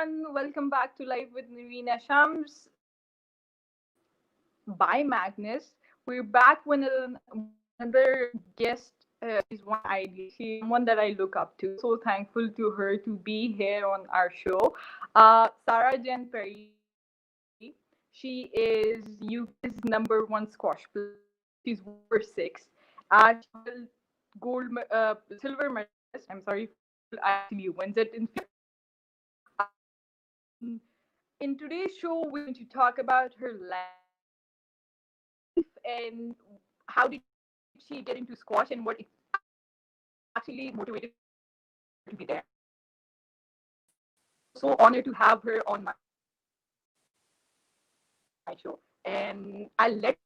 everyone. Welcome back to Live with Noorena Shams by Magnus. We're back with another guest. She's one ideal. She's someone that I look up to. So thankful to her to be here on our show. Sarah Jen Perry. She is UK's #1 squash player. She's world number six. She's a silver medalist. I'm sorry, gold. Actually wins it in few. In today's show, we're going to talk about her life and how did she get into squash and what actually motivated her to be there. I'm so honored to have her on my show, and I'll let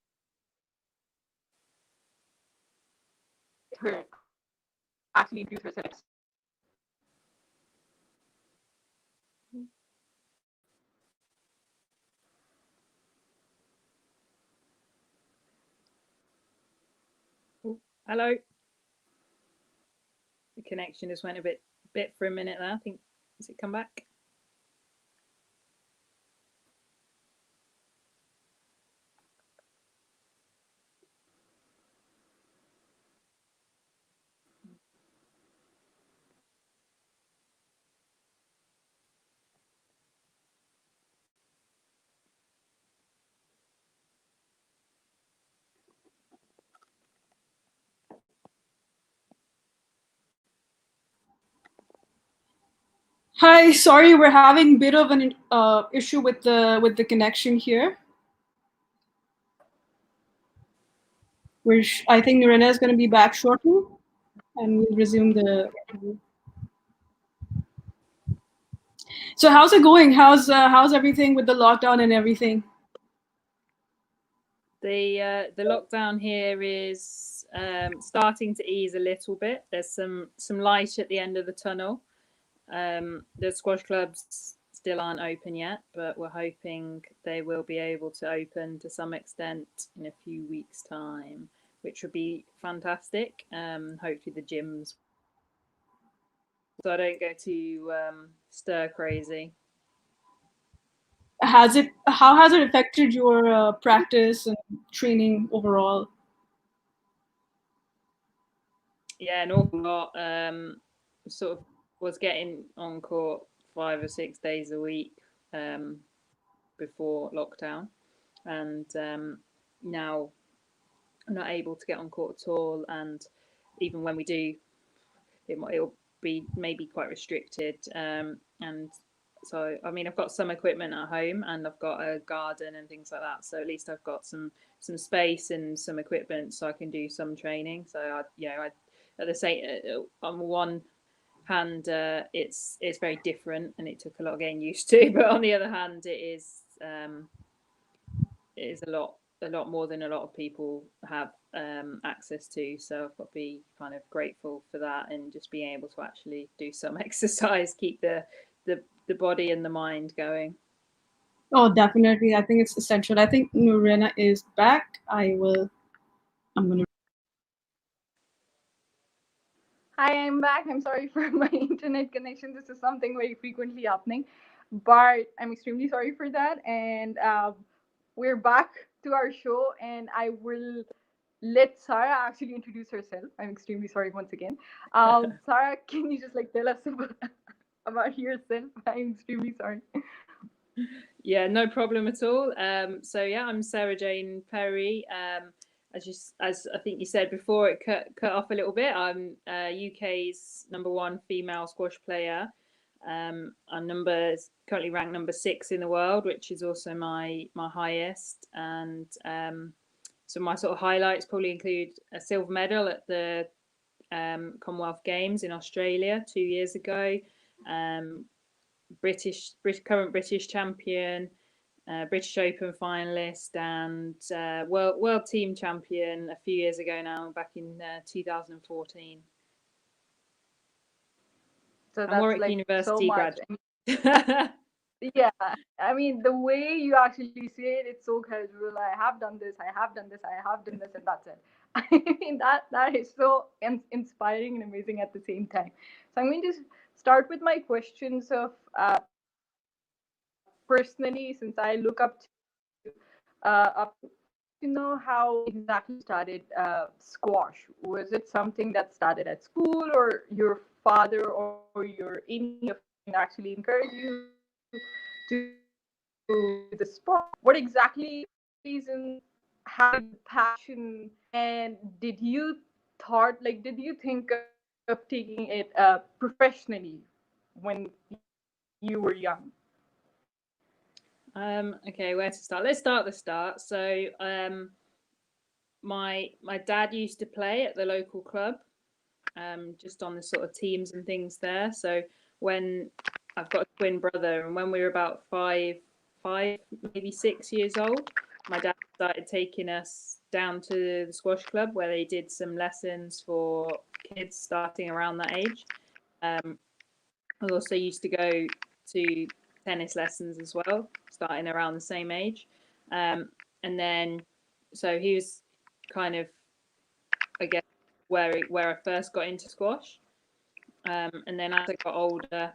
her actually introduce herself. Oh, hello. The connection just went a bit for a minute there. I think has it come back? Hi, sorry, we're having a bit of an issue with the connection here. I think Noorena is going to be back shortly, and we'll resume the interview. So, how's it going? How's everything with the lockdown and everything? The lockdown here is starting to ease a little bit. There's some light at the end of the tunnel. The squash clubs still aren't open yet, but we're hoping they will be able to open to some extent in a few weeks' time, which would be fantastic. Hopefully the gyms, so I don't go too stir crazy. How has it affected your practice and training overall? Yeah, an awful lot. Sort of was getting on court 5 or 6 days a week before lockdown, and now I'm not able to get on court at all. And even when we do, it'll be maybe quite restricted. And so, I mean, I've got some equipment at home, and I've got a garden and things like that. So at least I've got some space and some equipment, so I can do some training. So I at the same on one hand, it's very different, and it took a lot of getting used to. But on the other hand, it is a lot more than a lot of people have access to. So I've got to be kind of grateful for that, and just being able to actually do some exercise, keep the body and the mind going. Oh, definitely. I think it's essential. I think Noorena is back. I'm going to. Hi, I'm back. I'm sorry for my internet connection. This is something very frequently happening, but I'm extremely sorry for that. And we're back to our show, and I will let Sarah actually introduce herself. I'm extremely sorry once again. Sarah, can you just tell us about yourself? I'm extremely sorry. Yeah, no problem at all. So yeah, I'm Sarah Jane Perry. As I think you said before, it cut off a little bit. I'm UK's #1 female squash player. I'm currently ranked #6 in the world, which is also my highest. And so my sort of highlights probably include a silver medal at the Commonwealth Games in Australia 2 years ago. Current British champion, British Open finalist, and world team champion a few years ago now, back in 2014. So I'm that's Warwick so University much. graduate. Yeah, I mean, the way you actually say it, it's so casual. I have done this, I have done this, I have done this, and that's it. I mean, that is so inspiring and amazing at the same time. So I'm going to start with my questions of personally, since I look up to know how exactly started squash. Was it something that started at school, or your father or your any of your friend actually encouraged you to the sport? What exactly reason? How did the passion, and did you think of taking it professionally when you were young? Okay, where to start? Let's start at the start. So my dad used to play at the local club, just on the sort of teams and things there. So when I've got a twin brother, and when we were about five, maybe 6 years old, my dad started taking us down to the squash club where they did some lessons for kids starting around that age. I also used to go to tennis lessons as well, starting around the same age. And then, so he was kind of, I guess, where I first got into squash. And then as I got older,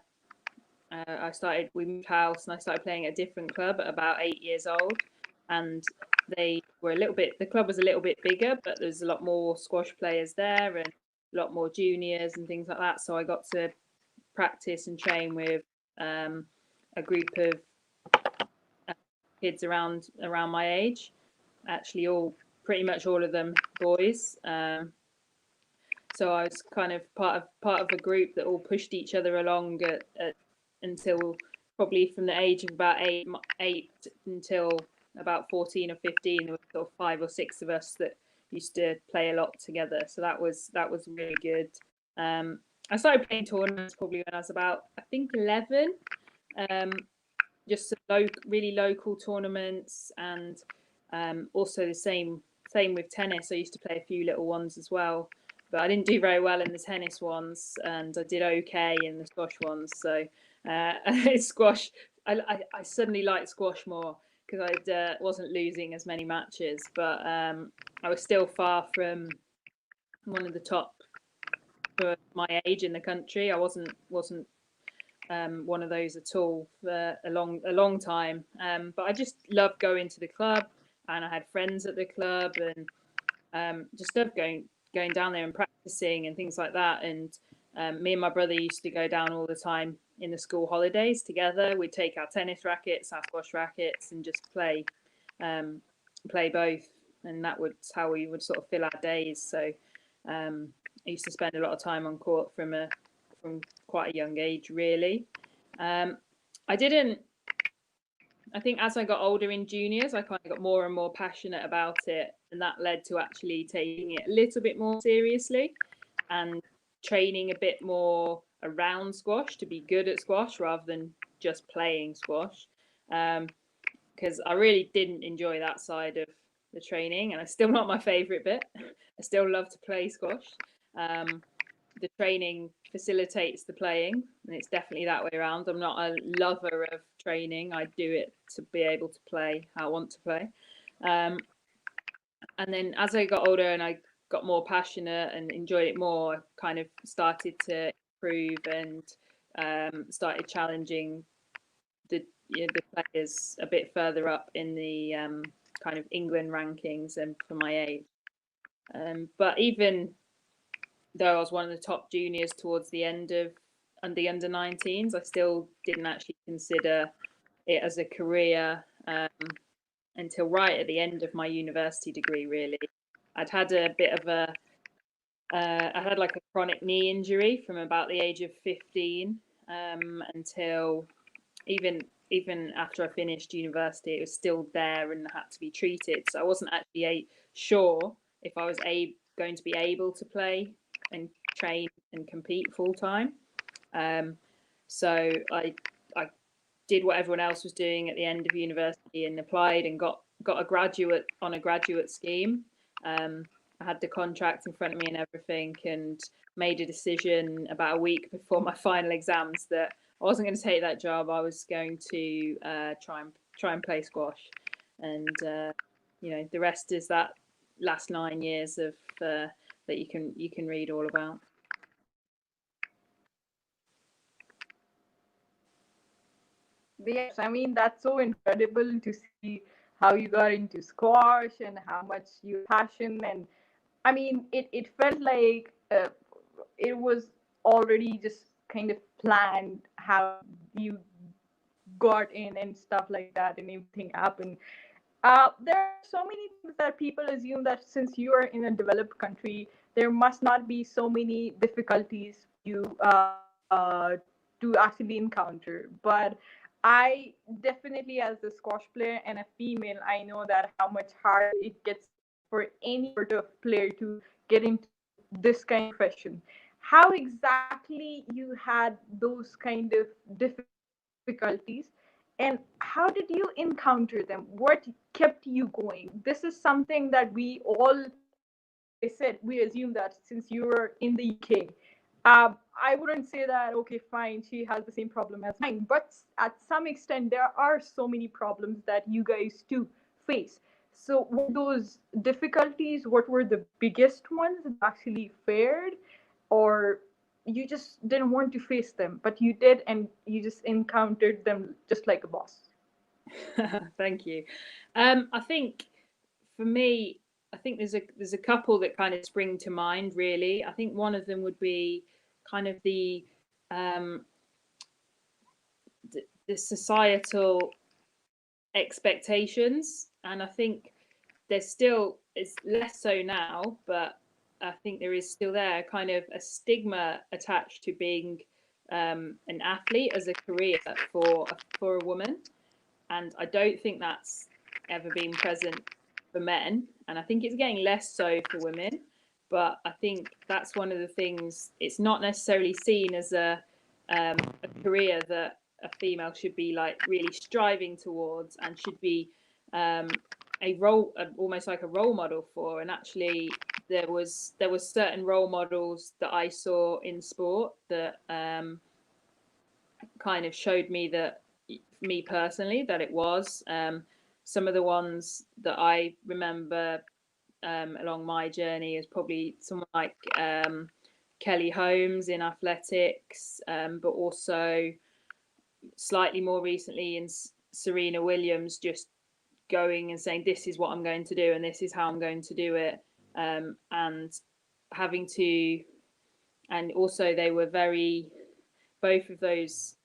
we moved house and I started playing at a different club at about 8 years old. And the club was a little bit bigger, but there's a lot more squash players there and a lot more juniors and things like that. So I got to practice and train with a group of kids around my age. Actually, pretty much all of them boys. So I was kind of part of a group that all pushed each other along until probably from the age of about eight until about 14 or 15. There were sort of 5 or 6 of us that used to play a lot together. So that was really good. I started playing tournaments probably when I was about, I think, 11. Just some really local tournaments, and also the same with tennis. I used to play a few little ones as well, but I didn't do very well in the tennis ones, and I did okay in the squash ones. So squash, I suddenly liked squash more because I wasn't losing as many matches, but I was still far from one of the top for my age in the country. I wasn't one of those at all for a long time. But I just loved going to the club, and I had friends at the club, and just loved going down there and practicing and things like that. And me and my brother used to go down all the time in the school holidays together. We'd take our tennis rackets, our squash rackets, and just play both. And that was how we would sort of fill our days. So I used to spend a lot of time on court from quite a young age, really. I think as I got older in juniors, I kind of got more and more passionate about it, and that led to actually taking it a little bit more seriously and training a bit more around squash to be good at squash rather than just playing squash, because I really didn't enjoy that side of the training, and it's still not my favorite bit. I still love to play squash. The training facilitates the playing, and it's definitely that way around. I'm not a lover of training. I do it to be able to play how I want to play. And then as I got older and I got more passionate and enjoyed it more, I kind of started to improve and started challenging the players a bit further up in the kind of England rankings and for my age. But even though I was one of the top juniors towards the end of the under 19s, I still didn't actually consider it as a career until right at the end of my university degree, really. I'd had a bit of I had like a chronic knee injury from about the age of 15 until even after I finished university, it was still there and had to be treated. So I wasn't actually sure if I was going to be able to play and train and compete full time. So I did what everyone else was doing at the end of university and applied and got a graduate scheme. I had the contract in front of me and everything, and made a decision about a week before my final exams that I wasn't going to take that job. I was going to try and play squash, and the rest is that last 9 years of that you can read all about. Yes, I mean, that's so incredible to see how you got into squash and how much you passion. And I mean, it felt like it was already just kind of planned how you got in and stuff like that, and everything happened. There are so many things that people assume that since you are in a developed country, there must not be so many difficulties for you to actually encounter. But I definitely, as a squash player and a female, I know that how much harder it gets for any sort of player to get into this kind of profession. How exactly you had those kind of difficulties, and how did you encounter them? What kept you going? This is something that we all, as I said, we assume that since you're in the UK, I wouldn't say that, okay, fine, she has the same problem as mine, but at some extent, there are so many problems that you guys too face. So, were those difficulties, what were the biggest ones that actually fared? Or you just didn't want to face them, but you did, and you just encountered them just like a boss? Thank you. I think for me, I think there's a couple that kind of spring to mind. Really, I think one of them would be kind of um, the societal expectations, and I think there's still, it's less so now, but I think there is still there kind of a stigma attached to being an athlete as a career for a woman, and I don't think that's ever been present for men, and I think it's getting less so for women. But I think that's one of the things. It's not necessarily seen as a career that a female should be like really striving towards, and should be um, a role, almost like a role model for. And actually, there was certain role models that I saw in sport that kind of showed me that, me personally, that it was. Some of the ones that I remember along my journey is probably someone like Kelly Holmes in athletics, but also slightly more recently in Serena Williams, just going and saying, this is what I'm going to do and this is how I'm going to do it. And having to, and also they were very, both of those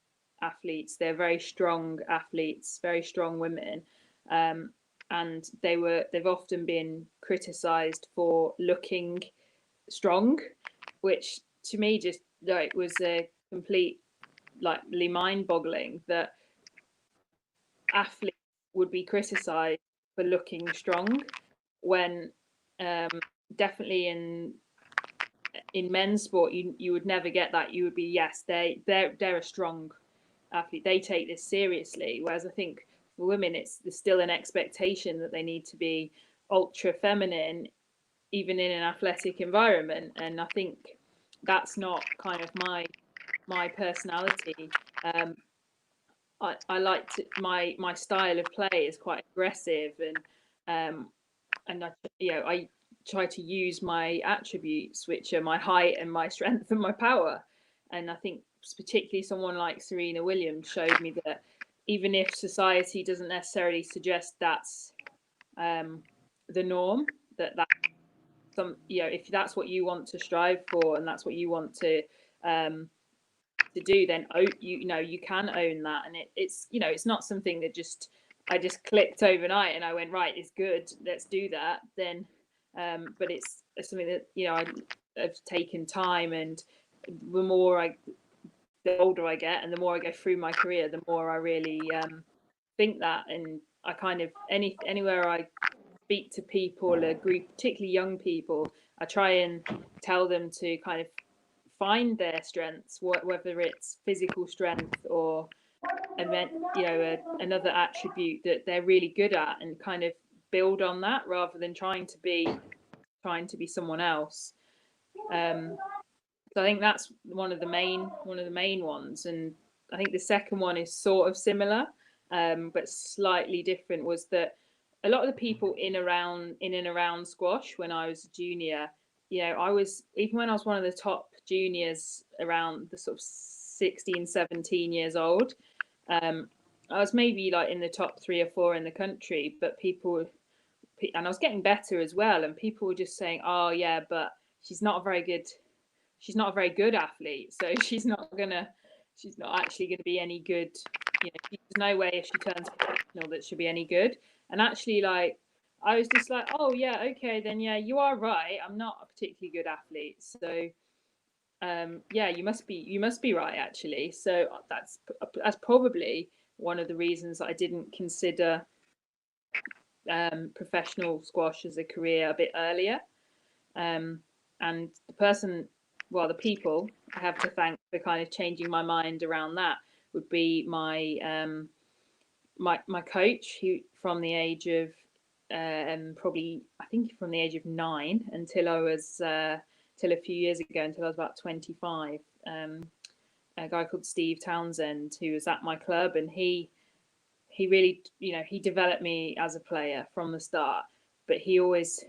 athletes, they're very strong athletes, very strong women. Um, and they've often been criticized for looking strong, which to me just like was a complete, like, mind boggling that athletes would be criticized for looking strong when definitely in men's sport you would never get that. You would be, yes, they're a strong athlete, they take this seriously, whereas I think for women there's still an expectation that they need to be ultra feminine even in an athletic environment, and I think that's not kind of my personality. um, I like to, my style of play is quite aggressive, and I try to use my attributes, which are my height and my strength and my power. And I think particularly someone like Serena Williams showed me that even if society doesn't necessarily suggest that's the norm, that some, if that's what you want to strive for and that's what you want to do, then you can own that. And it's not something that I just clicked overnight and I went, right, it's good, let's do that. Then but it's something that I've taken time, and the older I get and the more I go through my career, the more I really think that. And I kind of, anywhere I speak to people, a group, particularly young people, I try and tell them to kind of find their strengths, whether it's physical strength or another attribute that they're really good at, and kind of build on that rather than trying to be someone else. So I think that's one of the main ones. And I think the second one is sort of similar, but slightly different. Was that a lot of the people in and around squash when I was a junior, I was, even when I was one of the top juniors around the sort of 16, 17 years old, I was maybe like in the top 3 or 4 in the country, but and I was getting better as well, and people were just saying, "Oh yeah, but she's not a very good, she's not a very good athlete, so she's not actually gonna be any good. You know, there's no way if she turns professional that she'll be any good." And actually, like, I was just like, "Oh yeah, okay, then yeah, you are right. I'm not a particularly good athlete, so yeah, you must be right actually." So that's probably one of the reasons that I didn't consider professional squash as a career a bit earlier. And the people I have to thank for kind of changing my mind around that would be my coach, who from the age of probably, I think from the age of 9 until I was till a few years ago, until I was about 25. A guy called Steve Townsend, who was at my club, and he really, he developed me as a player from the start. But he always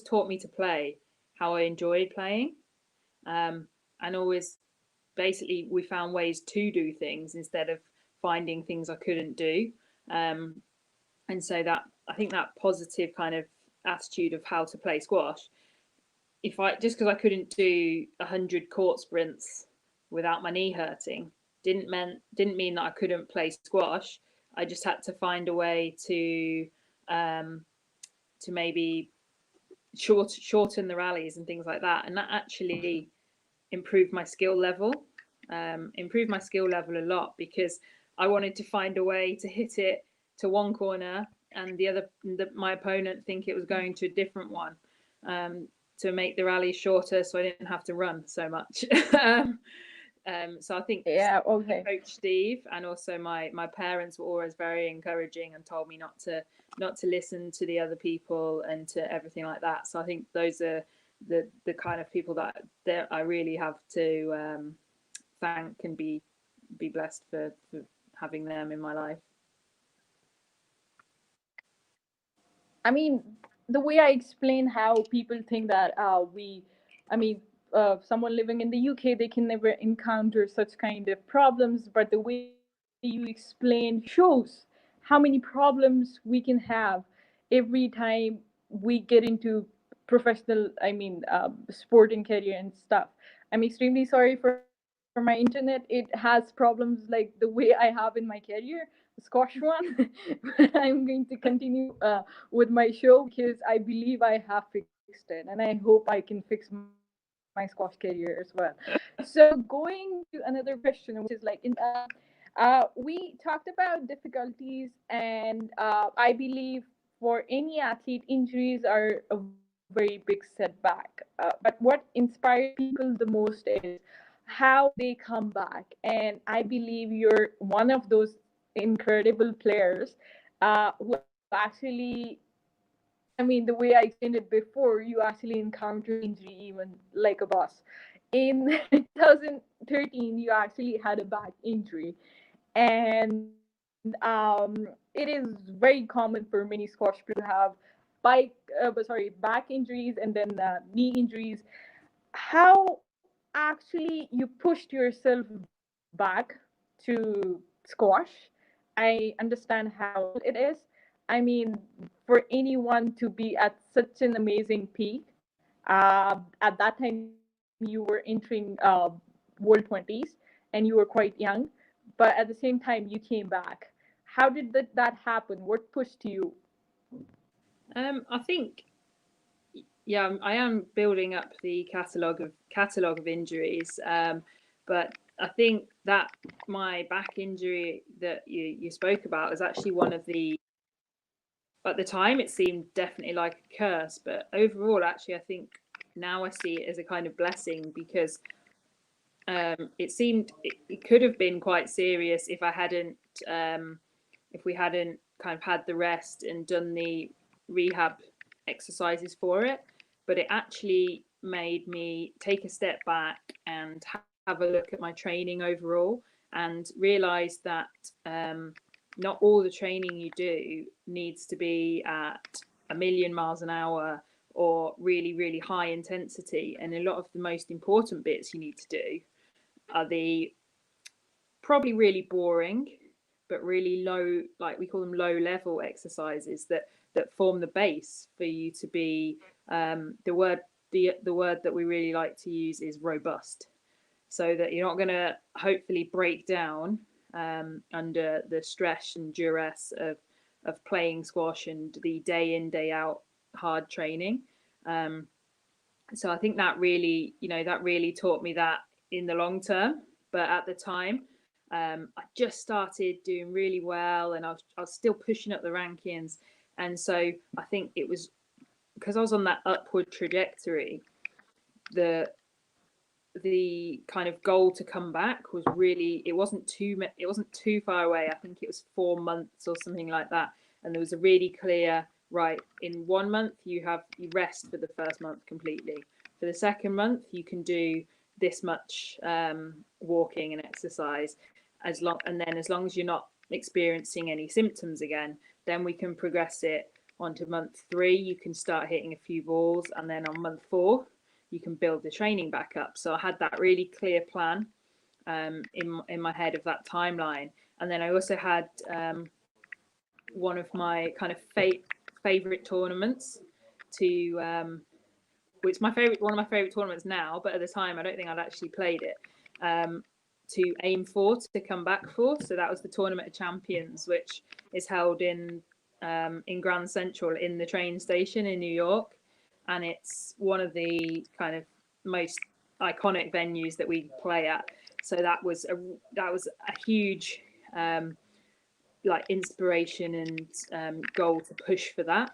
taught me to play how I enjoyed playing, and always basically we found ways to do things instead of finding things I couldn't do. And so that, I think that positive kind of attitude of how to play squash, if I just because I couldn't do 100 court sprints without my knee hurting, didn't mean that I couldn't play squash. I just had to find a way to maybe shorten the rallies and things like that, and that actually improved my skill level. Improved my skill level a lot, because I wanted to find a way to hit it to one corner and my opponent think it was going to a different one, to make the rally shorter, so I didn't have to run so much. So I think Yeah, okay. Coach Steve and also my parents were always very encouraging and told me not to listen to the other people and to everything like that. So I think those are the kind of people that I really have to thank and be blessed for having them in my life. I mean, the way I explain how people think that I mean, someone living in the UK, they can never encounter such kind of problems, but the way you explain shows how many problems we can have every time we get into professional, sporting career and stuff. I'm extremely sorry for my internet. It has problems like the way I have in my career, the squash one. But I'm going to continue with my show because I believe I have fixed it, and I hope I can fix my squash career as well. So going to another question, which is like, we talked about difficulties, and I believe for any athlete, injuries are a very big setback. But what inspires people the most is how they come back, and I believe you're one of those incredible players who actually, I mean, the way I explained it before, you actually encountered injury even like a boss. In 2013, you actually had a back injury, and it is very common for many squash players to have back injuries and then knee injuries. How actually you pushed yourself back to squash? I understand how difficult it is. I mean, for anyone to be at such an amazing peak, at that time you were entering world 20s and you were quite young, but at the same time you came back. How did that happen? What pushed you? I think, yeah, I am building up the catalogue of injuries, but I think that my back injury that you spoke about is actually one of the, at the time it seemed definitely like a curse, but overall, actually, I think now I see it as a kind of blessing, because it could have been quite serious if I hadn't if we hadn't kind of had the rest and done the rehab exercises for it. But it actually made me take a step back and have a look at my training overall, and realize that not all the training you do needs to be at 1,000,000 miles an hour or really, really high intensity. And a lot of the most important bits you need to do are the probably really boring, but really low, like we call them low level exercises that form the base for you to be the word that we really like to use is robust, so that you're not going to hopefully break down under the stress and duress of playing squash and the day in day out hard training. So I think that really, that really taught me that in the long term. But at the time, I just started doing really well, and I was still pushing up the rankings. And so I think it was because I was on that upward trajectory, the kind of goal to come back was really, it wasn't too far away. I think it was 4 months or something like that, and there was a really clear, right, in 1 month you rest for the first month completely. For the second month you can do this much walking and exercise, as long as you're not experiencing any symptoms again, then we can progress it onto month 3. You can start hitting a few balls, and then on month 4 you can build the training back up. So I had that really clear plan in my head of that timeline. And then I also had one of my kind of favorite tournaments to which one of my favorite tournaments now, but at the time I don't think I'd actually played it, to aim for, to come back for. So that was the Tournament of Champions, which is held in Grand Central in the train station in New York. And it's one of the kind of most iconic venues that we play at. So that was a huge like inspiration and goal to push for that.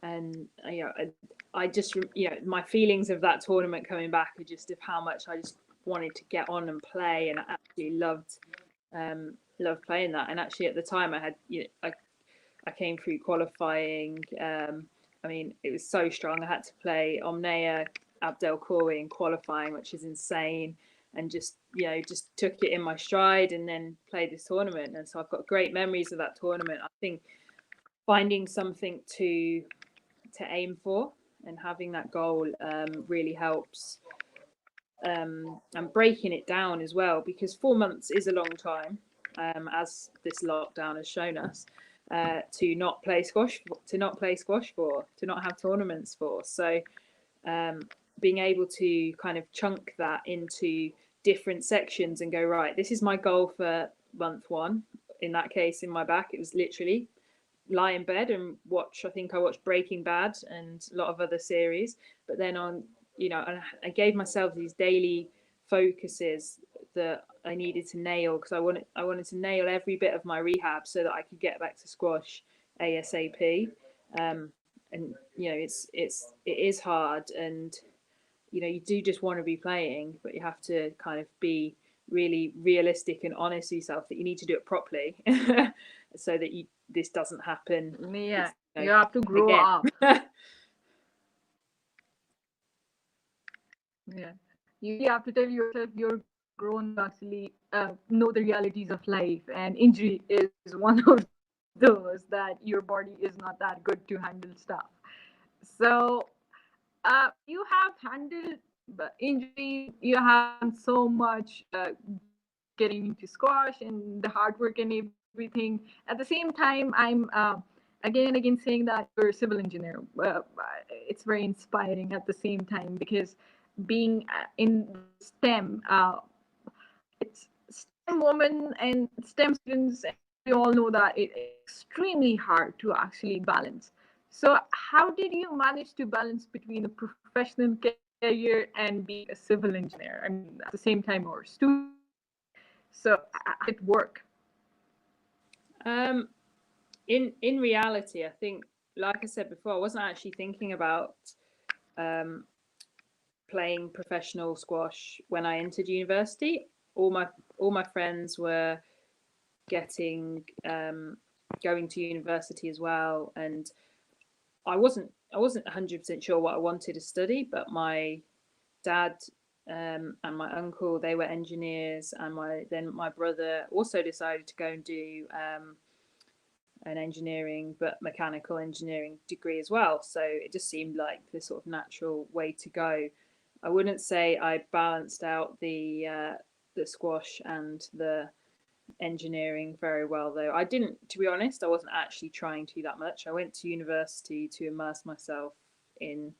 And I just my feelings of that tournament coming back are just of how much I just wanted to get on and play, and I actually loved playing that. And actually at the time I had I came through qualifying. I mean, it was so strong. I had to play Omnea Abdelkaoui in qualifying, which is insane, and just took it in my stride and then played this tournament. And so I've got great memories of that tournament. I think finding something to aim for and having that goal really helps, and breaking it down as well, because 4 months is a long time, as this lockdown has shown us. To not play squash for, to not have tournaments for. So being able to kind of chunk that into different sections and go, right, this is my goal for month 1. In that case, in my back, it was literally lie in bed and watch. I think I watched Breaking Bad and a lot of other series. But then I gave myself these daily focuses that I needed to nail, because I wanted to nail every bit of my rehab so that I could get back to squash ASAP. And it is hard, and you do just want to be playing, but you have to kind of be really realistic and honest with yourself that you need to do it properly so that this doesn't happen. Yeah, you have to grow up. Yeah, you have to tell yourself you're grown to actually know the realities of life, and injury is one of those that your body is not that good to handle stuff. So you have handled injury, you have done so much getting into squash and the hard work and everything. At the same time, I'm again and again saying that you're a civil engineer. It's very inspiring at the same time, because being in STEM, it's STEM women and STEM students, and we all know that it's extremely hard to actually balance. So how did you manage to balance between a professional career and being a civil engineer? I mean, at the same time, or student. So how did it work? In reality, I think, like I said before, I wasn't actually thinking about playing professional squash when I entered university. All my friends were going to university as well, and I wasn't 100% sure what I wanted to study, but my dad and my uncle, they were engineers, and my brother also decided to go and do an engineering, but mechanical engineering degree as well. So it just seemed like the sort of natural way to go. I wouldn't say I balanced out the squash and the engineering very well, though. I didn't, to be honest, I wasn't actually trying to that much. I went to university to immerse myself in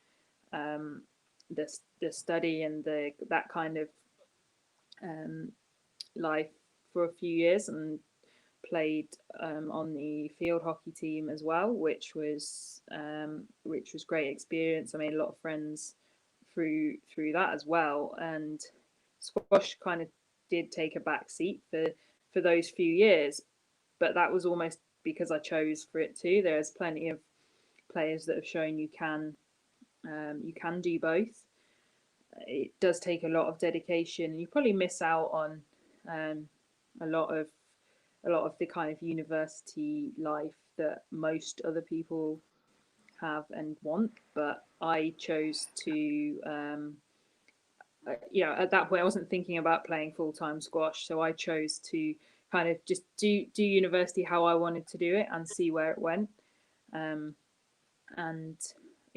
the study and that kind of life for a few years, and played on the field hockey team as well, which was great experience. I made a lot of friends through that as well, and squash kind of did take a back seat for those few years, but that was almost because I chose for it to. There's plenty of players that have shown you can do both. It does take a lot of dedication, and you probably miss out on a lot of the kind of university life that most other people have and want. But I chose to at that point I wasn't thinking about playing full-time squash, so I chose to kind of just do university how I wanted to do it and see where it went. And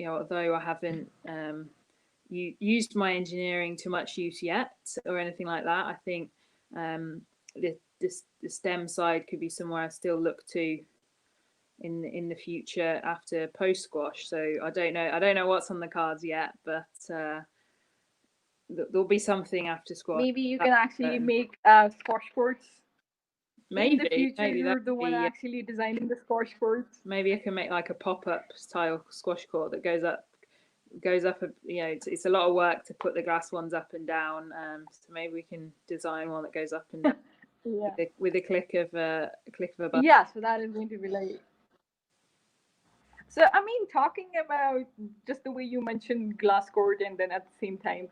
although I haven't used my engineering to much use yet or anything like that, I think the STEM side could be somewhere I still look to in the future after post squash. So I don't know what's on the cards yet, but there'll be something after squash. Maybe you can actually make squash courts. Maybe in the future, maybe you're the one actually designing the squash courts. Maybe I can make like a pop-up style squash court that goes up. It's a lot of work to put the glass ones up and down. So maybe we can design one that goes up and down with a click of a button. Yeah, so that is going to be like. So I mean, talking about just the way you mentioned glass court, and then at the same time,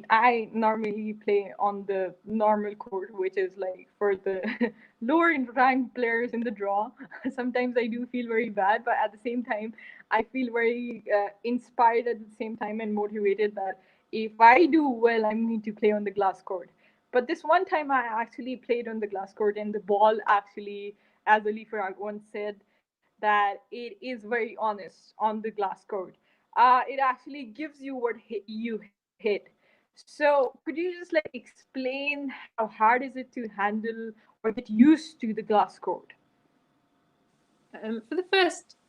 I normally play on the normal court, which is like for the lower ranked players in the draw. Sometimes I do feel very bad, but at the same time, I feel very inspired at the same time and motivated that if I do well, I'm going to play on the glass court. But this one time, I actually played on the glass court, and the ball actually, as Ali Farag once said, that it is very honest on the glass court. It actually gives you what you hit. So could you just like explain how hard is it to handle or get used to the glass court?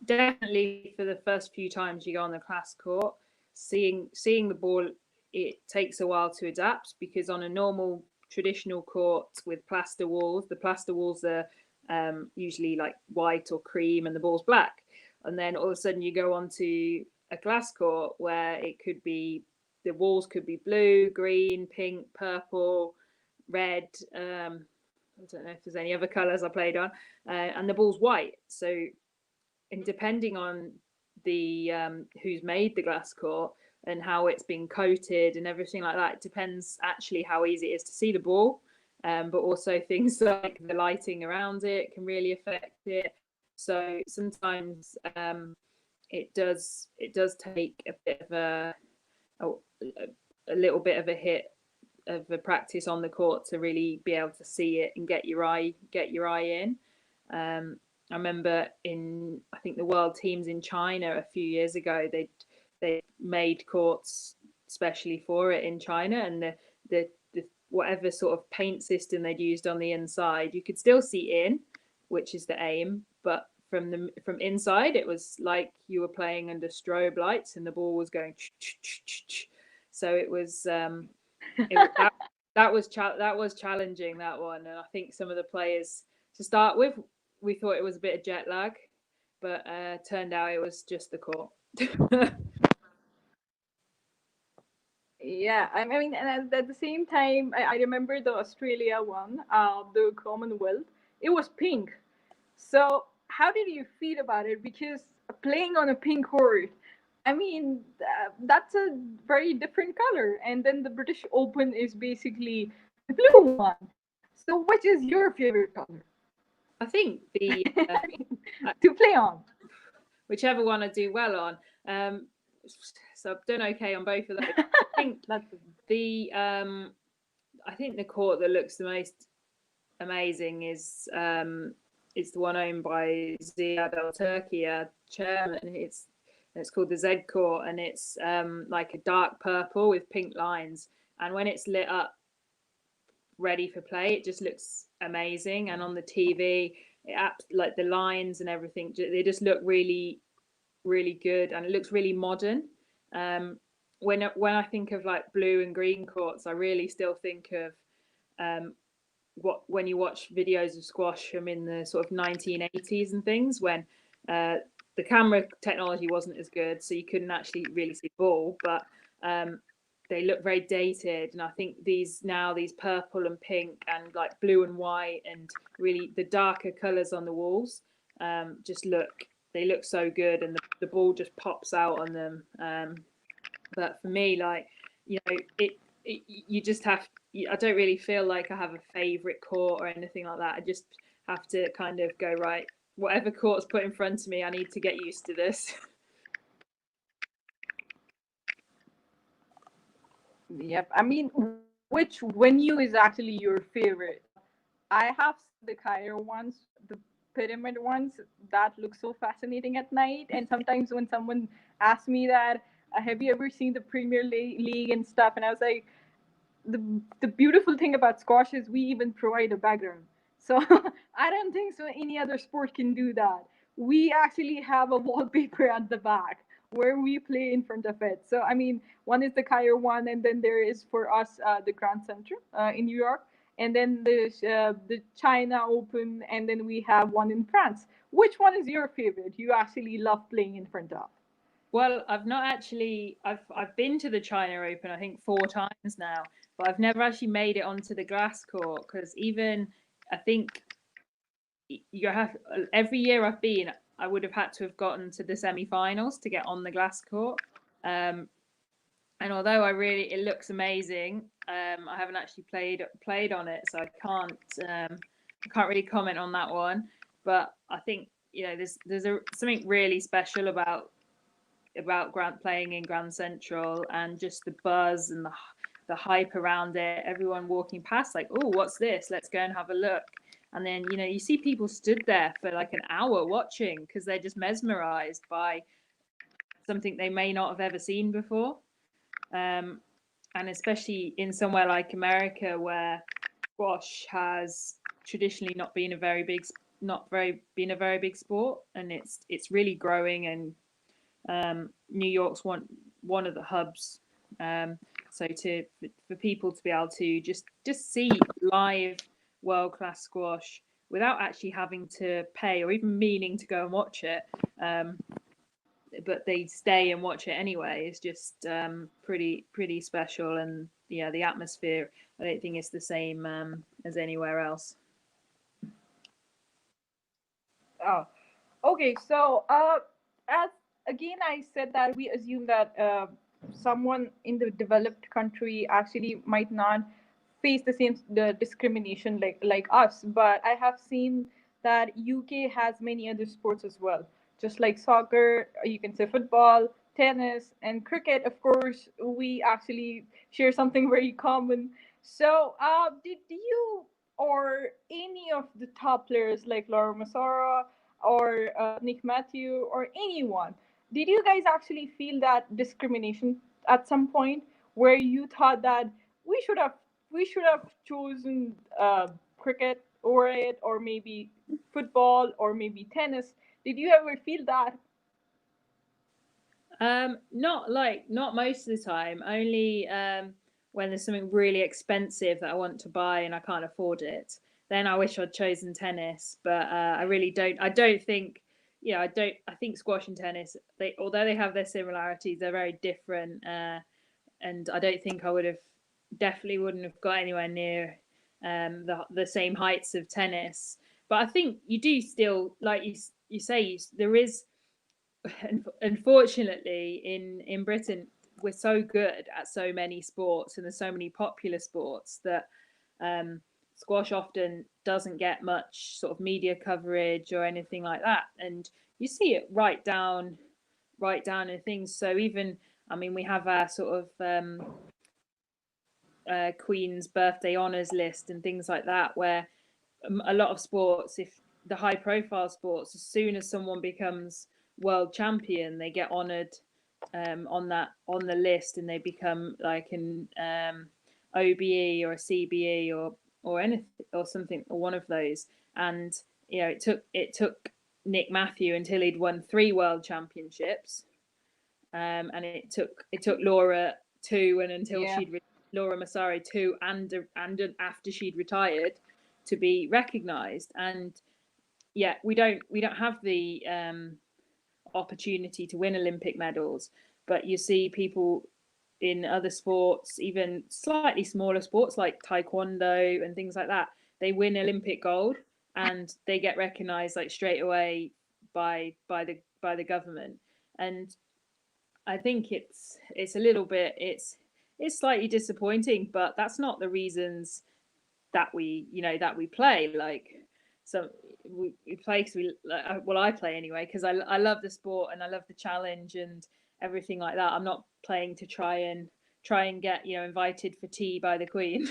Definitely for the first few times you go on the glass court, seeing the ball, it takes a while to adapt, because on a normal traditional court with plaster walls, the plaster walls are usually like white or cream and the ball's black, and then all of a sudden you go onto a glass court where the walls could be blue, green, pink, purple, red. I don't know if there's any other colours I played on, and the ball's white. So, and depending on the who's made the glass court and how it's been coated and everything like that, it depends actually how easy it is to see the ball. But also things like the lighting around it can really affect it. So sometimes it does take a bit of a little bit of a hit of a practice on the court to really be able to see it and get your eye in. I remember I think the world teams in China a few years ago, they made courts specially for it in China, and the whatever sort of paint system they'd used on the inside, you could still see in, which is the aim, but from inside, it was like you were playing under strobe lights and the ball was going. So it was that was challenging, that one. And I think some of the players, to start with, we thought it was a bit of jet lag, but turned out it was just the court. Yeah, I mean, and at the same time, I remember the Australia one, the Commonwealth. It was pink. So how did you feel about it? Because playing on a pink court, I mean, that's a very different color. And then the British Open is basically the blue one. So which is your favorite color? I think the to play on. Whichever one I do well on. So I've done okay on both of those. I think I think the court that looks the most amazing is the one owned by Ziad Al Turki, chairman. It's called the Z Court, and it's like a dark purple with pink lines. And when it's lit up, ready for play, it just looks amazing, and on the TV, like the lines and everything, they just look really, really good, and it looks really modern. When I think of like blue and green courts, I really still think of when you watch videos of squash from in the sort of 1980s and things, when the camera technology wasn't as good, so you couldn't actually really see ball, but they look very dated. And I think these purple and pink and like blue and white and really the darker colors on the walls just look so good, and the ball just pops out on them. But for me, like, you just have, I don't really feel like I have a favorite court or anything like that. I just have to kind of go, right, whatever court's put in front of me, I need to get used to this. Yep. I mean, which venue is actually your favorite? I have the Cairo ones, the pyramid ones that look so fascinating at night. And sometimes when someone asks me that, have you ever seen the Premier League and stuff? And I was like, the beautiful thing about squash is we even provide a background. So I don't think so any other sport can do that. We actually have a wallpaper at the back where we play in front of it. So I mean, one is the Cairo one, and then there is for us the Grand Central in New York, and then the China Open, and then we have one in France. Which one is your favorite? You actually love playing in front of? Well, I've not actually. I've been to the China Open, I think 4 times now, but I've never actually made it onto the grass court, because even I think you have every year I've been, I would have had to have gotten to the semi-finals to get on the glass court. And although it looks amazing, I haven't actually played on it, so I can't really comment on that one. But I think there's something really special about playing in Grand Central, and just the buzz and the hype around it. Everyone walking past like, oh, what's this? Let's go and have a look. And then you see people stood there for like an hour watching, because they're just mesmerized by something they may not have ever seen before. And especially in somewhere like America, where squash has traditionally not been a very big sport, and it's really growing, and New York's one of the hubs. So for people to be able to just see live world-class squash without actually having to pay or even meaning to go and watch it, but they stay and watch it anyway, is just pretty special. And yeah, the atmosphere, I don't think it's the same as anywhere else. Oh, okay. So, as again, I said that we assume that someone in the developed country actually might not face the discrimination like us. But I have seen that UK has many other sports as well, just like soccer. You can say football, tennis, and cricket. Of course, we actually share something very common. So, did you or any of the top players like Laura Massara or Nick Matthew or anyone, did you guys actually feel that discrimination at some point where you thought that we should have we should have chosen cricket over it, or maybe football, or maybe tennis? Did you ever feel that? Not most of the time. Only when there's something really expensive that I want to buy and I can't afford it. Then I wish I'd chosen tennis. But I really don't. I don't think. I don't. I think squash and tennis, although they have their similarities, they're very different. And I don't think I definitely wouldn't have got anywhere near the same heights of tennis. But I think you do still, like you say, there is. Unfortunately, in Britain, we're so good at so many sports, and there's so many popular sports that squash often doesn't get much sort of media coverage or anything like that. And you see it right down in things. So even, I mean, we have our sort of Queen's birthday honours list and things like that, where a lot of sports, if the high profile sports, as soon as someone becomes world champion, they get honoured on the list, and they become like an OBE or a CBE or or anything or something, or one of those. And it took Nick Matthew until he'd won 3 world championships, and it took Laura 2, and until Laura Massari 2, and after she'd retired, to be recognised. And we don't have the opportunity to win Olympic medals, but you see people in other sports, even slightly smaller sports like taekwondo and things like that, they win Olympic gold and they get recognized like straight away by the government. And I think it's a little bit, it's slightly disappointing, but that's not the reasons that we play. Like, so we play because I play anyway because I love the sport and I love the challenge and everything like that. I'm not playing to try and get invited for tea by the Queen.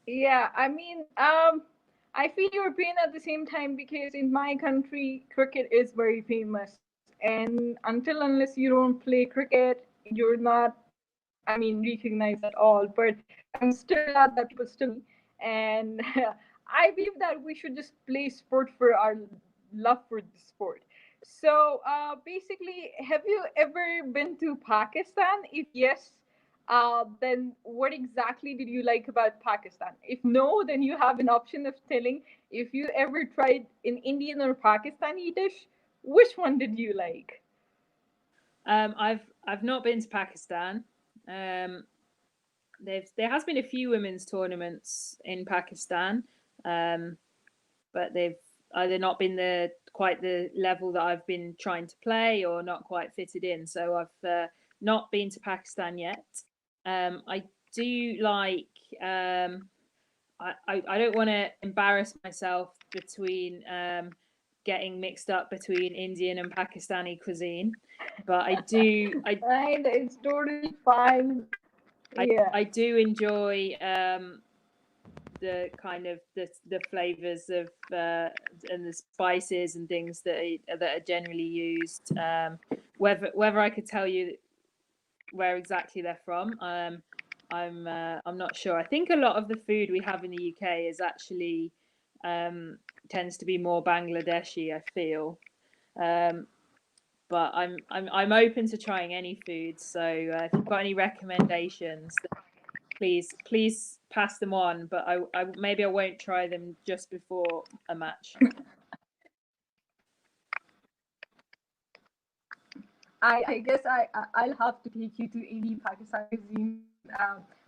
Yeah, I mean, I feel your pain at the same time because in my country, cricket is very famous, and unless you don't play cricket, you're not, I mean, recognized at all. But I'm still glad that people still, and I believe that we should just play sport for our love for the sport. So, basically, have you ever been to Pakistan? If yes, then what exactly did you like about Pakistan? If no, then you have an option of telling if you ever tried an Indian or Pakistani dish, which one did you like? I've not been to Pakistan. There has been a few women's tournaments in Pakistan, but they've either not been quite the level that I've been trying to play, or not quite fitted in. So I've not been to Pakistan yet. I do like. I don't want to embarrass myself between getting mixed up between Indian and Pakistani cuisine, but I do. Right, it's totally fine. Yeah. I do enjoy the kind of the flavors of and the spices and things that are generally used. Whether I could tell you where exactly they're from, I'm not sure. I think a lot of the food we have in the UK is actually tends to be more Bangladeshi, I feel. But I'm open to trying any food. So if you've got any recommendations, please pass them on. But I maybe I won't try them just before a match. I guess I'll have to take you to any Pakistani cuisine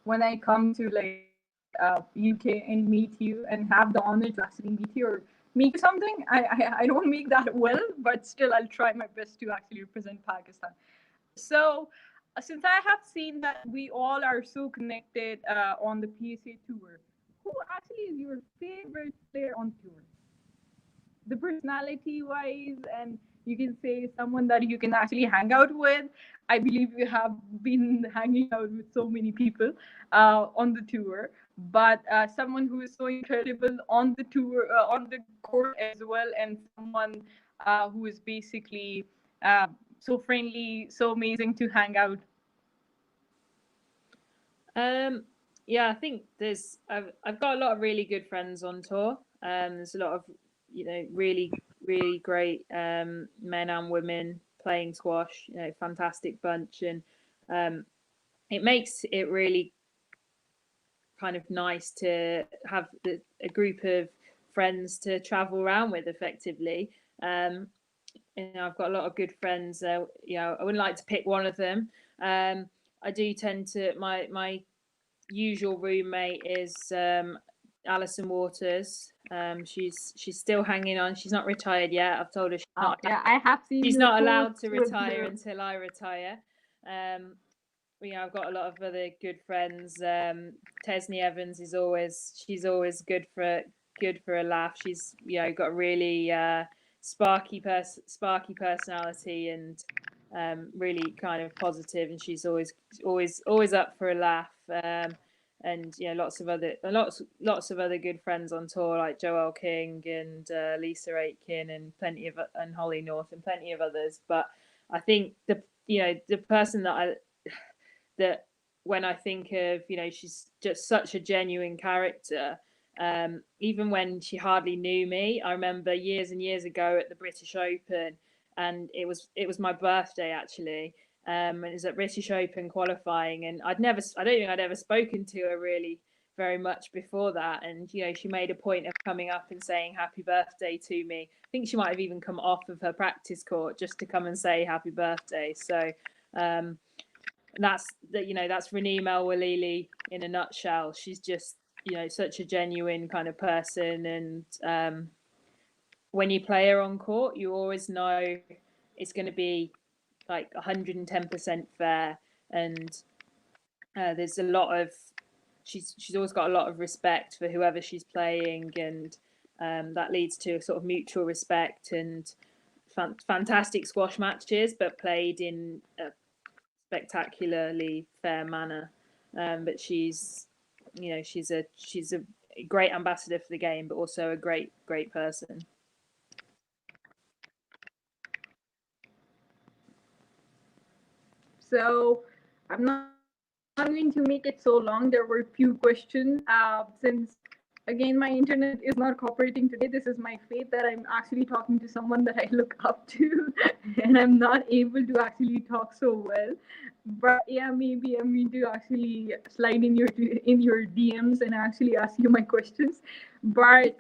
when I come to like UK and meet you and have the honor to actually meet you or make something. I don't make that well, but still I'll try my best to actually represent Pakistan. So since I have seen that we all are so connected on the PSA tour, who actually is your favorite player on tour? The personality wise, and you can say someone that you can actually hang out with. I believe you have been hanging out with so many people on the tour, but someone who is so incredible on the tour, on the court as well, and someone who is basically so friendly, so amazing to hang out. Yeah, I think I've got a lot of really good friends on tour. There's a lot of really great men and women playing squash. Fantastic bunch, and it makes it really kind of nice to have a group of friends to travel around with effectively. I've got a lot of good friends. I wouldn't like to pick one of them. I do tend to my usual roommate is Alison Waters. She's still hanging on. She's not retired yet. I've told her Yeah, I have seen she's your not allowed to posts with retire her. until I retire. I've got a lot of other good friends. Tesney Evans she's always good for a laugh. She's got a really sparky personality, and really kind of positive, and she's always up for a laugh. And lots of other good friends on tour like Joelle King and Lisa Aitken and and Holly North and plenty of others. But I think the person that when I think of, she's just such a genuine character. Even when she hardly knew me, I remember years and years ago at the British Open, and it was my birthday actually. And it was at British Open qualifying, and I don't think I'd ever spoken to her really very much before that. And she made a point of coming up and saying happy birthday to me. I think she might have even come off of her practice court just to come and say happy birthday. So that's Renee Melwalili in a nutshell. She's just such a genuine kind of person, and when you play her on court, you always know it's going to be like 110% fair, and there's a lot of she's always got a lot of respect for whoever she's playing, and that leads to a sort of mutual respect and fantastic squash matches, but played in a spectacularly fair manner. But she's a great ambassador for the game, but also a great person. So I'm not going to make it so long. There were a few questions. Since again my internet is not cooperating today, this is my fate that I'm actually talking to someone that I look up to, and I'm not able to actually talk so well. But yeah, maybe I'm going to actually slide in your DMs and actually ask you my questions. But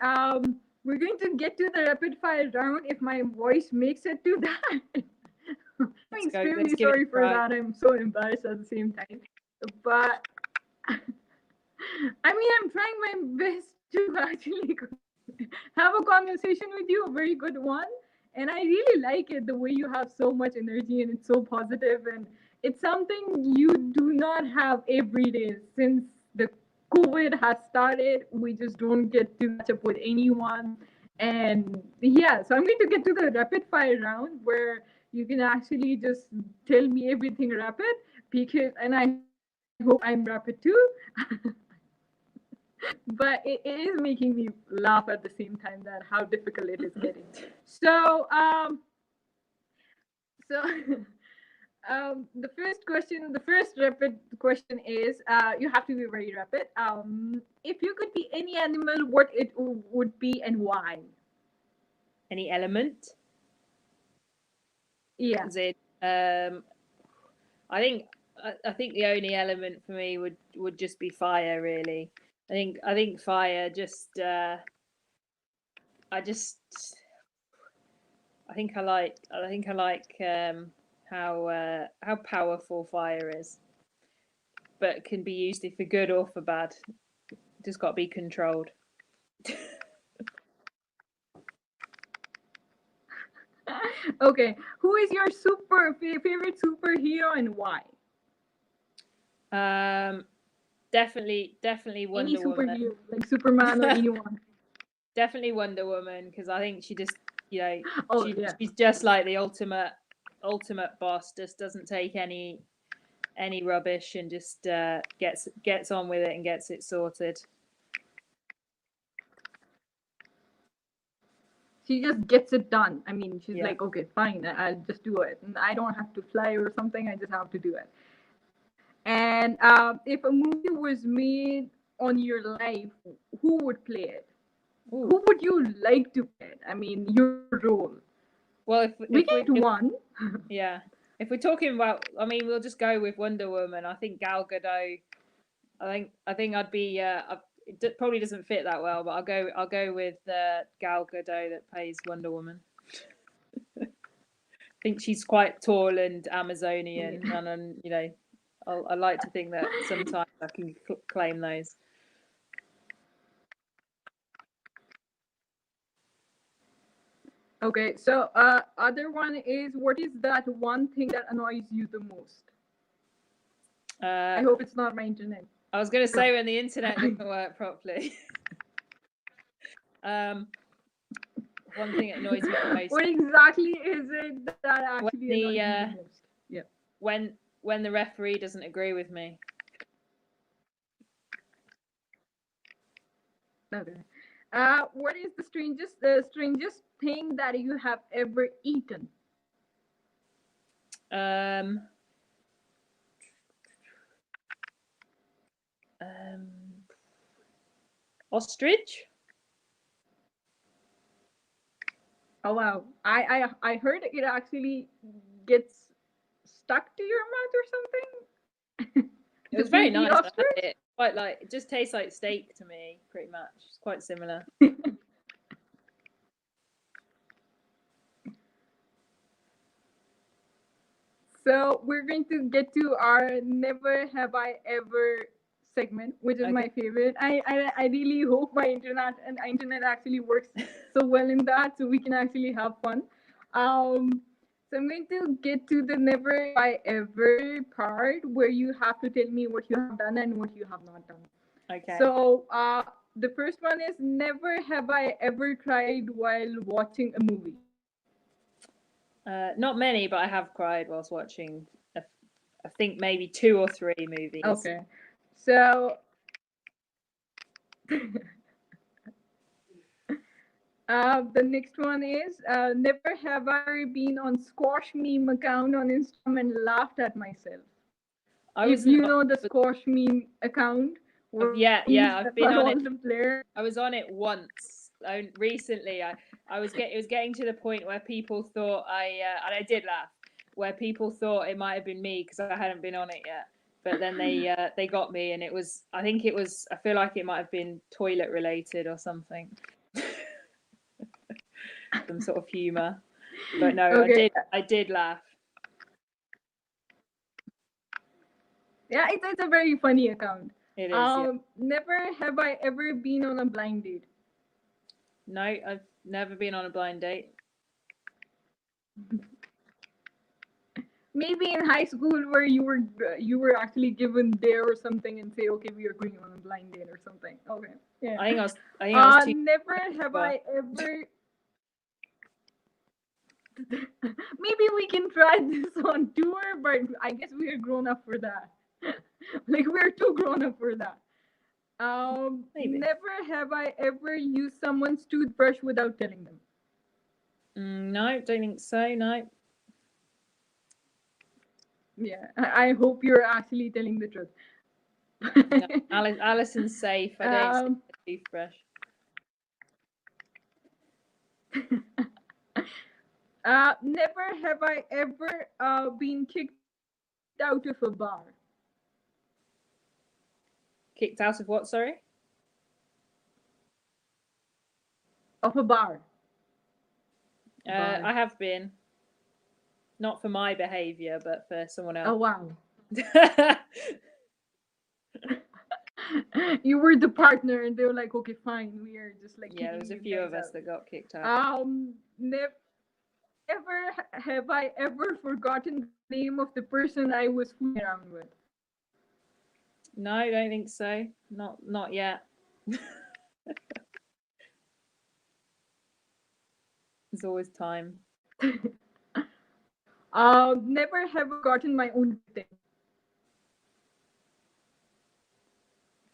we're going to get to the rapid fire round if my voice makes it to that. I'm extremely sorry for that. I'm so embarrassed at the same time. But I mean, I'm trying my best to actually have a conversation with you, a very good one. And I really like it, the way you have so much energy and it's so positive, and it's something you do not have every day. Since the COVID has started, we just don't get to catch up with anyone. And yeah, so I'm going to get to the rapid fire round where you can actually just tell me everything rapid, and I hope I'm rapid too. But it is making me laugh at the same time that how difficult it is getting. So so the first rapid question is, you have to be very rapid. If you could be any animal, what it would be and why? Any element? Yeah. Is it, I think the only element for me would just be fire, really. I think fire just I think I like how powerful fire is, but can be used for good or for bad. Just got to be controlled. Okay, who is your favorite superhero and why? Definitely Wonder Woman. Any superhero, like Superman or anyone. Definitely Wonder Woman, because I think she just, she's just like the ultimate boss. Just doesn't take any rubbish and just gets on with it and gets it sorted. She just gets it done. I mean, she's like, okay, fine, I'll just do it. And I don't have to fly or something. I just have to do it. And if a movie was made on your life, who would play it? Ooh. Who would you like to play it? I mean, your role. Well, if we get one. Yeah. If we're talking about, I mean, we'll just go with Wonder Woman. I think Gal Gadot. I think I'd be. It probably doesn't fit that well, but I'll go with Gal Gadot that plays Wonder Woman. I think she's quite tall and Amazonian, and I like to think that sometimes I can claim those. Okay, so other one is, what is that one thing that annoys you the most? I hope it's not my internet. I was going to say when the internet doesn't work properly. One thing that annoys me the most. What exactly is it that actually annoys you the most? Yeah. When the referee doesn't agree with me. Okay. What is the strangest thing that you have ever eaten? Ostrich. Oh wow. I heard it actually gets stuck to your mouth or something. It The was very baby nice. I had ostrich? it. Quite like it just tastes like steak to me, pretty much. It's quite similar. So we're going to get to our never have I ever segment, which is Okay. my favorite. I really hope my internet actually works so well in that, so we can actually have fun. So I'm going to get to the never have I ever part where you have to tell me what you have done and what you have not done. Okay. So the first one is never have I ever cried while watching a movie. Not many, but I have cried whilst watching. I think maybe 2 or 3 movies. Okay, so the next one is never have I ever been on squash meme account on Instagram and laughed at myself. If you know the squash meme account, yeah, I've been on it. The player. I was on it once recently. It was getting to the point where people thought and I did laugh, where people thought it might have been me because I hadn't been on it yet. But then they got me, and I feel like it might have been toilet related or something. Some sort of humor. But no, Okay. I did laugh. Yeah, it's a very funny account. It is. Yeah. Never have I ever been on a blind date. No, I've never been on a blind date. Maybe in high school where you were actually given there or something and say, okay, we are going on a blind date or something. Okay. Yeah. I think I was too. Never have I ever. Maybe we can try this on tour, but I guess we are grown up for that. Like we're too grown up for that. Maybe. Never have I ever used someone's toothbrush without telling them. No, don't think so. No. Yeah, I hope you're actually telling the truth. No, Alison's safe. I don't see the toothbrush. Never have I ever been kicked out of a bar. Kicked out of what? Sorry. Of a bar. I have been. Not for my behaviour, but for someone else. Oh wow. You were the partner, and they were like, "Okay, fine, we are just like." Yeah, there was a few of us that got kicked out. Never have I ever forgotten the name of the person I was fooling around with. No, I don't think so. Not yet. There's always time. Never have forgotten my own birthday.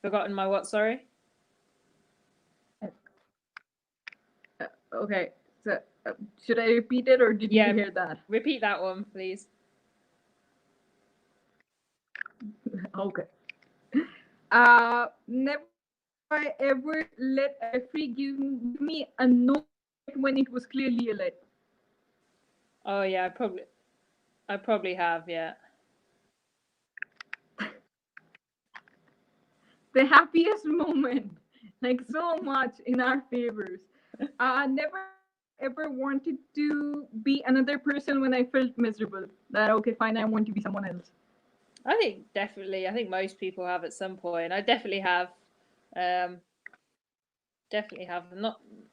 Forgotten my what? Sorry. Okay, so should I repeat it or did you hear that? Repeat that one, please. Okay. Never have I ever let a referee give me a no when it was clearly a let. Oh yeah, I probably have, yeah. The happiest moment, like so much in our favors. Never ever wanted to be another person when I felt miserable. That okay, fine, I want to be someone else. I think most people have at some point. I definitely have. Definitely have.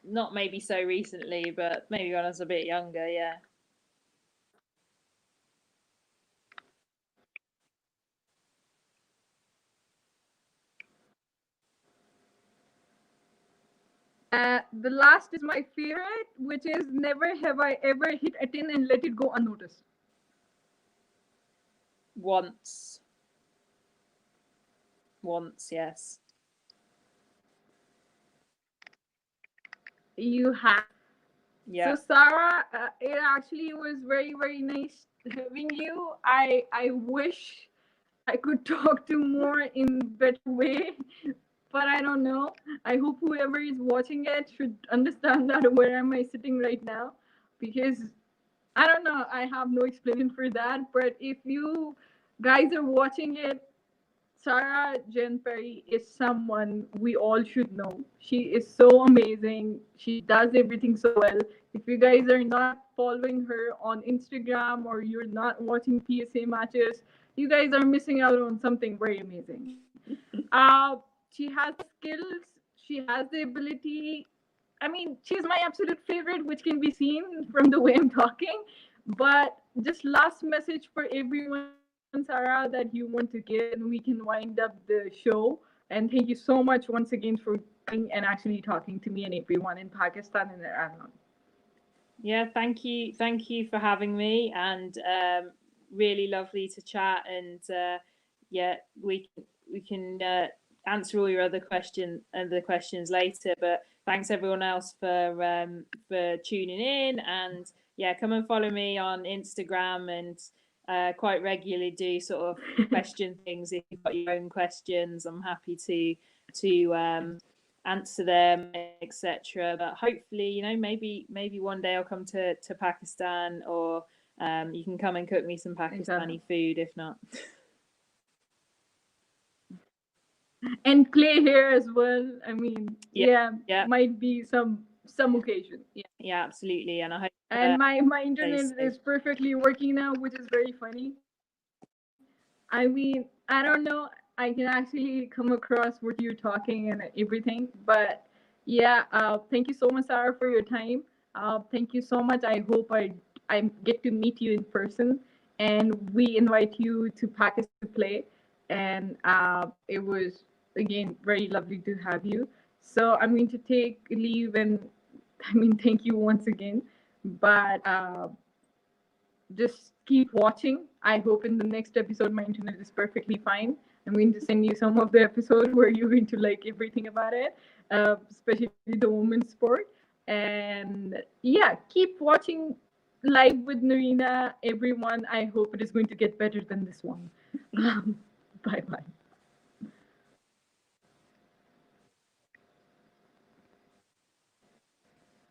Not maybe so recently, but maybe when I was a bit younger, yeah. The last is my favorite, which is never have I ever hit a tin and let it go unnoticed. Once, yes. You have. Yeah. So Sarah, it actually was very nice having you. I wish I could talk to more in better way, but I don't know. I hope whoever is watching it should understand that where am I sitting right now, because I don't know. I have no explanation for that. But if you guys are watching it, Sarah Jen Perry is someone we all should know. She is so amazing. She does everything so well. If you guys are not following her on Instagram or you're not watching PSA matches, you guys are missing out on something very amazing. She has the skills, she has the ability. I mean, she's my absolute favorite, which can be seen from the way I'm talking. But just last message for everyone, Sarah, that you want to give, and then we can wind up the show. And thank you so much once again for coming and actually talking to me and everyone in Pakistan and Iran. Yeah, thank you for having me, and really lovely to chat. And yeah, we can answer all your other questions later. But thanks everyone else for tuning in, and yeah, come and follow me on Instagram, and quite regularly do sort of question things. If you've got your own questions, I'm happy to answer them, etc. But hopefully, maybe one day I'll come to Pakistan, or you can come and cook me some Pakistani food if not. And Clay here as well. I mean, Yeah. might be some occasion. Yeah, absolutely. And I hope and my internet is perfectly working now, which is very funny. I mean, I don't know. I can actually come across what you're talking and everything, but yeah. Thank you so much, Sarah, for your time. Thank you so much. I hope I get to meet you in person, and we invite you to Pakistan to play. And it was again very lovely to have you. So I'm going to take leave, and I mean, thank you once again. But just keep watching. I hope in the next episode my internet is perfectly fine. I'm going to send you some of the episode where you're going to like everything about it, especially the women's sport. And yeah, keep watching live with Noorena, everyone. I hope it is going to get better than this one. Bye bye.